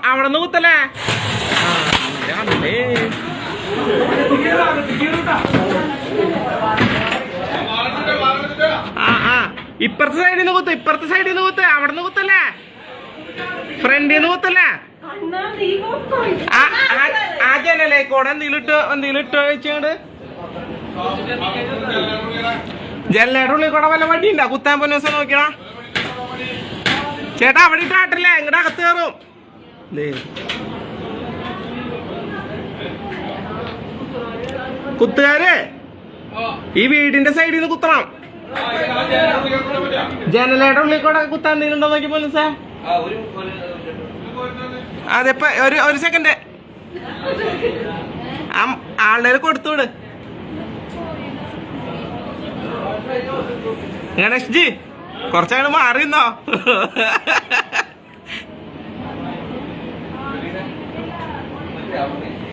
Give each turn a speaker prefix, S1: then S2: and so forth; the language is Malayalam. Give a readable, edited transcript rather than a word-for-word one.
S1: അവിടെ നിന്ന് കുത്തല്ലേ? ഇപ്പുറത്തെ സൈഡിൽ നിന്ന് കുത്ത്, ഇപ്പുറത്തെ സൈഡിൽ നിന്ന് കുത്ത്, അവിടെ നിന്ന് കുത്തല്ലേ, ഫ്രണ്ടിൽ നിന്ന് കുത്തല്ലേ. ആ ജനലേക്കൂടെ എന്തെങ്കിലും ഇട്ട് വെച്ചോണ്ട് ജനലേടെ ഉള്ളിൽ കൂടെ വല്ല വണ്ടി ഉണ്ടാ കുത്താൻ പോന്ന ദിവസം നോക്കിയാ ചേട്ടാ. അവിടെ ഇട്ടാട്ടില്ലേ, ഇങ്ങടെ അകത്ത് കയറും. കുത്തുകാര് ഈ വീടിന്റെ സൈഡിൽ നിന്ന് കുത്തണം. ജനലയുടെ ഉള്ളിൽ കൂടെ കുത്താൻ എന്തെങ്കിലും നോക്കി പോലീസേ. അതെപ്പ ഒരു സെക്കൻഡ് ആളുടെ കൊടുത്തുവിട്. ഗണേഷ് ജി കുറച്ചങ്ങോട്ട് മാറിന്നോ.